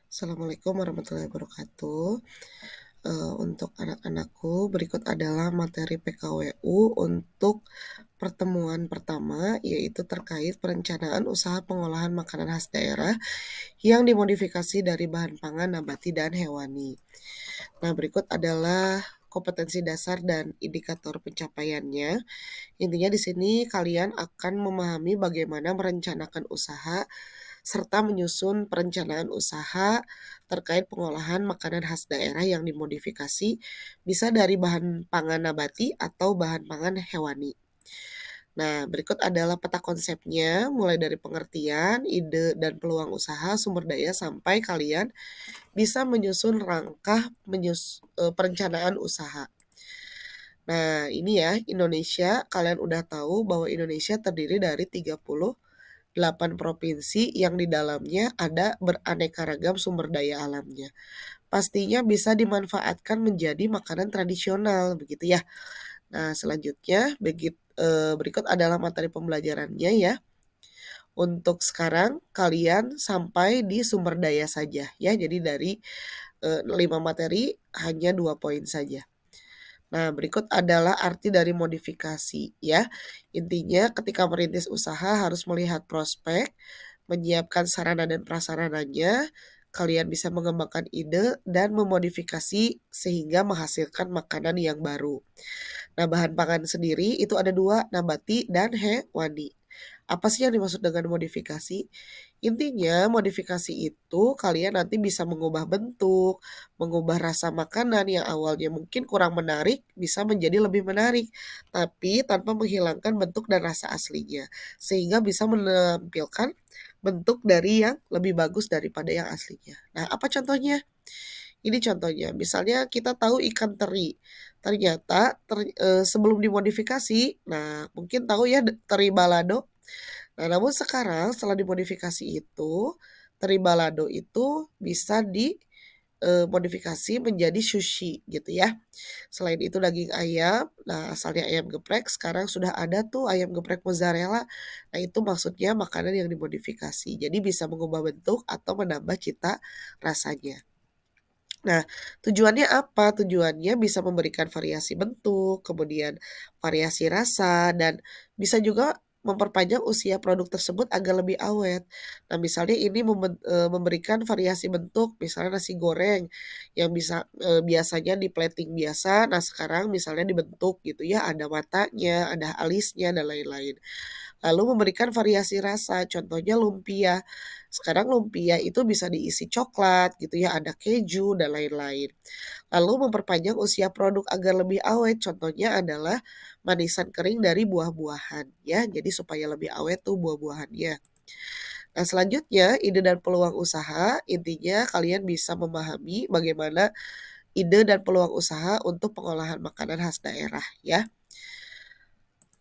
Assalamualaikum warahmatullahi wabarakatuh. Untuk anak-anakku, berikut adalah materi PKWU untuk pertemuan pertama, yaitu terkait perencanaan usaha pengolahan makanan khas daerah yang dimodifikasi dari bahan pangan nabati dan hewani. Nah, berikut adalah kompetensi dasar dan indikator pencapaiannya. Intinya di sini kalian akan memahami bagaimana merencanakan usaha serta menyusun perencanaan usaha terkait pengolahan makanan khas daerah yang dimodifikasi bisa dari bahan pangan nabati atau bahan pangan hewani. Nah, berikut adalah peta konsepnya, mulai dari pengertian, ide, dan peluang usaha, sumber daya, sampai kalian bisa menyusun rangkah perencanaan usaha. Nah, ini ya, Indonesia, kalian udah tahu bahwa Indonesia terdiri dari 38 provinsi yang di dalamnya ada beraneka ragam sumber daya alamnya. Pastinya bisa dimanfaatkan menjadi makanan tradisional, begitu ya. Nah, selanjutnya berikut adalah materi pembelajarannya ya. Untuk sekarang kalian sampai di sumber daya saja ya. Jadi dari 5 materi hanya 2 poin saja. Nah, berikut adalah arti dari modifikasi ya. Intinya ketika merintis usaha harus melihat prospek, menyiapkan sarana dan prasarananya, kalian bisa mengembangkan ide dan memodifikasi sehingga menghasilkan makanan yang baru. Nah, bahan pangan sendiri itu ada dua, nabati dan hewani. Apa sih yang dimaksud dengan modifikasi? Intinya modifikasi itu kalian nanti bisa mengubah bentuk, mengubah rasa makanan yang awalnya mungkin kurang menarik bisa menjadi lebih menarik, tapi tanpa menghilangkan bentuk dan rasa aslinya. Sehingga bisa menampilkan bentuk dari yang lebih bagus daripada yang aslinya. Nah, apa contohnya? Ini contohnya, misalnya kita tahu ikan teri, ternyata sebelum dimodifikasi, nah mungkin tahu ya teri balado. Nah, namun sekarang setelah dimodifikasi itu, teri balado itu bisa dimodifikasi menjadi sushi gitu ya. Selain itu daging ayam, nah asalnya ayam geprek, sekarang sudah ada tuh ayam geprek mozzarella. Nah, itu maksudnya makanan yang dimodifikasi. Jadi bisa mengubah bentuk atau menambah cita rasanya. Nah, tujuannya apa? Tujuannya bisa memberikan variasi bentuk, kemudian variasi rasa, dan bisa juga memperpanjang usia produk tersebut agar lebih awet. Nah, misalnya ini memberikan variasi bentuk, misalnya nasi goreng yang biasanya di plating biasa, nah sekarang misalnya dibentuk gitu ya, ada matanya, ada alisnya, dan lain-lain. Lalu memberikan variasi rasa, contohnya lumpia. Sekarang lumpia itu bisa diisi coklat gitu ya, ada keju dan lain-lain. Lalu memperpanjang usia produk agar lebih awet, contohnya adalah manisan kering dari buah-buahan ya. Jadi supaya lebih awet tuh buah-buahannya. Nah, selanjutnya ide dan peluang usaha, intinya kalian bisa memahami bagaimana ide dan peluang usaha untuk pengolahan makanan khas daerah ya.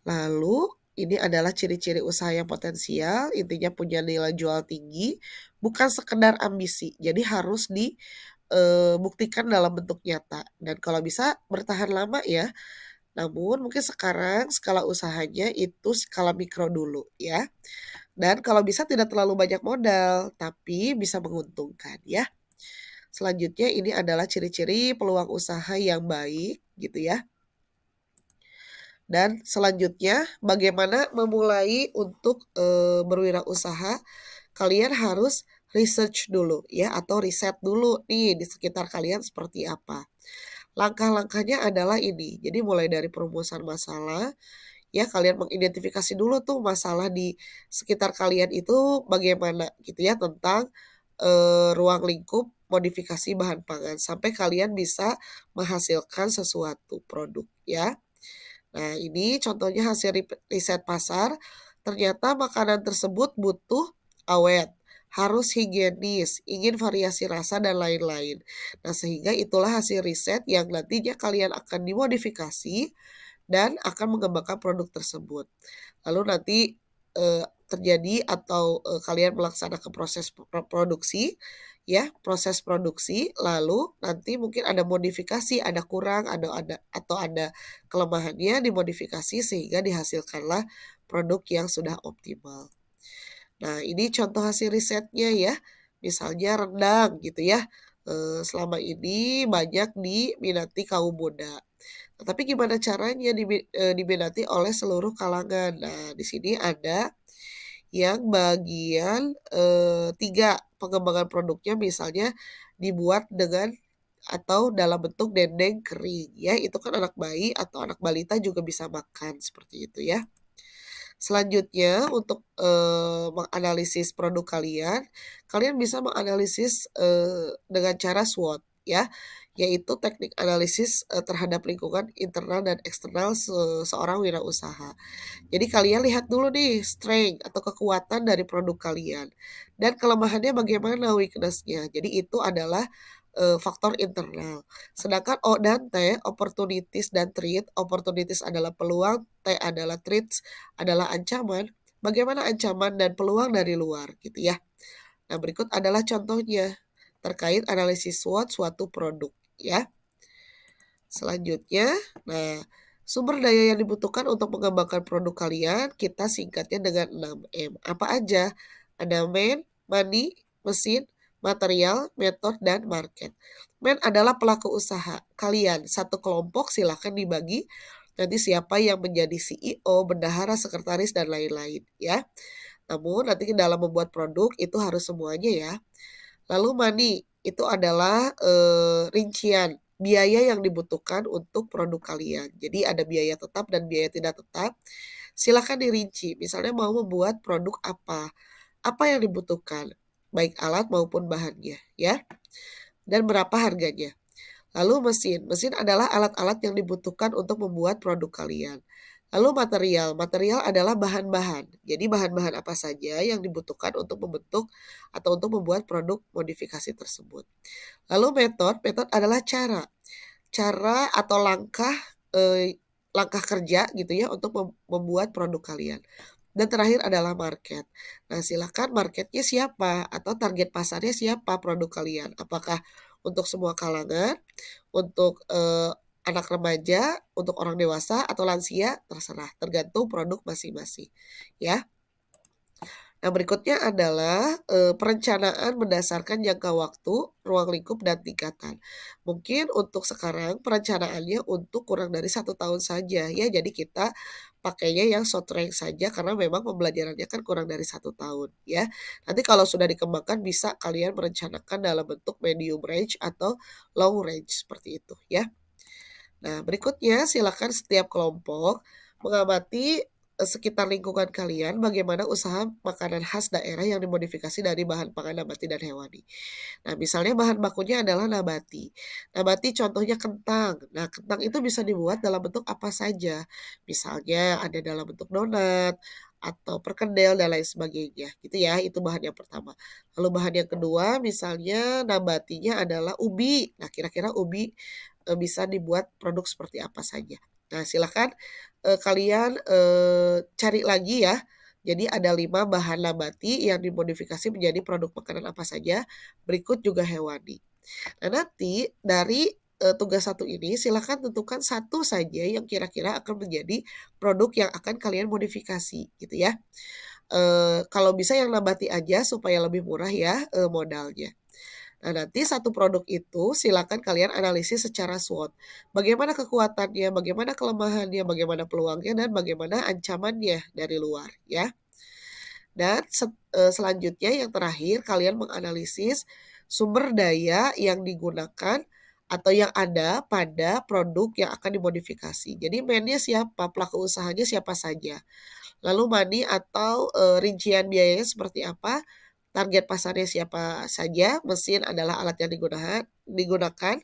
Lalu ini adalah ciri-ciri usaha yang potensial, intinya punya nilai jual tinggi, bukan sekedar ambisi. Jadi harus dibuktikan dalam bentuk nyata dan kalau bisa bertahan lama ya. Namun mungkin sekarang skala usahanya itu skala mikro dulu ya. Dan kalau bisa tidak terlalu banyak modal, tapi bisa menguntungkan ya. Selanjutnya ini adalah ciri-ciri peluang usaha yang baik gitu ya. Dan selanjutnya bagaimana memulai untuk, berwirausaha, kalian harus research dulu ya atau riset dulu nih di sekitar kalian seperti apa. Langkah-langkahnya adalah ini, jadi mulai dari perumusan masalah, ya kalian mengidentifikasi dulu tuh masalah di sekitar kalian itu bagaimana gitu ya tentang, ruang lingkup modifikasi bahan pangan sampai kalian bisa menghasilkan sesuatu produk ya. Nah, ini contohnya hasil riset pasar, ternyata makanan tersebut butuh awet, harus higienis, ingin variasi rasa, dan lain-lain. Nah, sehingga itulah hasil riset yang nantinya kalian akan dimodifikasi dan akan mengembangkan produk tersebut. Lalu nanti terjadi atau kalian melaksanakan proses produksi, ya, proses produksi, lalu nanti mungkin ada modifikasi, ada kurang, atau ada kelemahannya dimodifikasi sehingga dihasilkanlah produk yang sudah optimal. Nah, ini contoh hasil risetnya ya. misalnya rendang gitu ya, selama ini banyak diminati kaum muda. Tapi gimana caranya diminati oleh seluruh kalangan? Nah, di sini ada yang bagian, 3, pengembangan produknya misalnya dibuat dengan atau dalam bentuk dendeng kering ya, itu kan anak bayi atau anak balita juga bisa makan, seperti itu ya. Selanjutnya untuk, menganalisis produk kalian, kalian bisa menganalisis, dengan cara SWOT ya, yaitu teknik analisis, terhadap lingkungan internal dan eksternal seorang wirausaha. Jadi kalian lihat dulu nih strength atau kekuatan dari produk kalian dan kelemahannya bagaimana weakness-nya. Jadi itu adalah, faktor internal. Sedangkan O dan T, opportunities dan threat, opportunities adalah peluang, T adalah threats, adalah ancaman. Bagaimana ancaman dan peluang dari luar gitu ya. Nah, berikut adalah contohnya terkait analisis SWOT suatu produk ya. Selanjutnya, nah, sumber daya yang dibutuhkan untuk mengembangkan produk kalian, kita singkatnya dengan 6M. Apa aja? Ada man, money, mesin, material, method, dan market. Man adalah pelaku usaha. Kalian, satu kelompok silahkan dibagi. Nanti siapa yang menjadi CEO, bendahara, sekretaris, dan lain-lain ya. Namun nanti dalam membuat produk itu harus semuanya ya. Lalu money, itu adalah, rincian biaya yang dibutuhkan untuk produk kalian. Jadi ada biaya tetap dan biaya tidak tetap, silakan dirinci. Misalnya mau membuat produk apa yang dibutuhkan, baik alat maupun bahannya ya, dan berapa harganya. Lalu mesin, mesin adalah alat-alat yang dibutuhkan untuk membuat produk kalian. Lalu material, material adalah bahan-bahan. Jadi bahan-bahan apa saja yang dibutuhkan untuk membentuk atau untuk membuat produk modifikasi tersebut. Lalu metode, metode adalah cara. Cara atau langkah, langkah kerja gitu ya untuk membuat produk kalian. Dan terakhir adalah market. Nah, silakan marketnya siapa atau target pasarnya siapa produk kalian. Apakah untuk semua kalangan, untuk, anak remaja, untuk orang dewasa atau lansia, terserah, tergantung produk masing-masing, ya. Nah, berikutnya adalah, perencanaan berdasarkan jangka waktu, ruang lingkup, dan tingkatan. Mungkin untuk sekarang perencanaannya untuk kurang dari 1 tahun saja ya, jadi kita pakainya yang short range saja karena memang pembelajarannya kan kurang dari 1 tahun ya. Nanti kalau sudah dikembangkan bisa kalian merencanakan dalam bentuk medium range atau long range seperti itu ya. Nah, berikutnya silakan setiap kelompok mengamati sekitar lingkungan kalian bagaimana usaha makanan khas daerah yang dimodifikasi dari bahan pangan nabati dan hewani. Nah, misalnya bahan bakunya adalah nabati. Nabati contohnya kentang. Nah, kentang itu bisa dibuat dalam bentuk apa saja. Misalnya ada dalam bentuk donat atau perkedel dan lain sebagainya gitu ya. Itu bahan yang pertama. Lalu bahan yang kedua misalnya nabatinya adalah ubi. Nah, kira-kira ubi bisa dibuat produk seperti apa saja. Nah, silakan kalian cari lagi ya. Jadi ada 5 bahan nabati yang dimodifikasi menjadi produk makanan apa saja, berikut juga hewani. Nah, nanti dari, tugas satu ini silakan tentukan satu saja yang kira-kira akan menjadi produk yang akan kalian modifikasi gitu ya. Kalau bisa yang nabati aja supaya lebih murah ya, modalnya. Nah, nanti satu produk itu silakan kalian analisis secara SWOT. Bagaimana kekuatannya, bagaimana kelemahannya, bagaimana peluangnya, dan bagaimana ancamannya dari luar ya. Dan selanjutnya yang terakhir kalian menganalisis sumber daya yang digunakan atau yang ada pada produk yang akan dimodifikasi. Jadi main-nya siapa, pelaku usahanya siapa saja. Lalu money atau, rincian biayanya seperti apa, target pasarnya siapa saja, mesin adalah alat yang digunakan,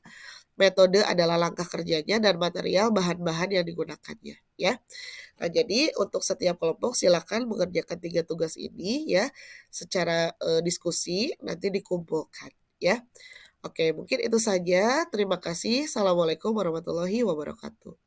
metode adalah langkah kerjanya, dan material bahan-bahan yang digunakannya, ya. Nah, jadi untuk setiap kelompok silakan mengerjakan 3 tugas ini ya, secara, diskusi nanti dikumpulkan, ya. Oke, mungkin itu saja. Terima kasih. Assalamualaikum warahmatullahi wabarakatuh.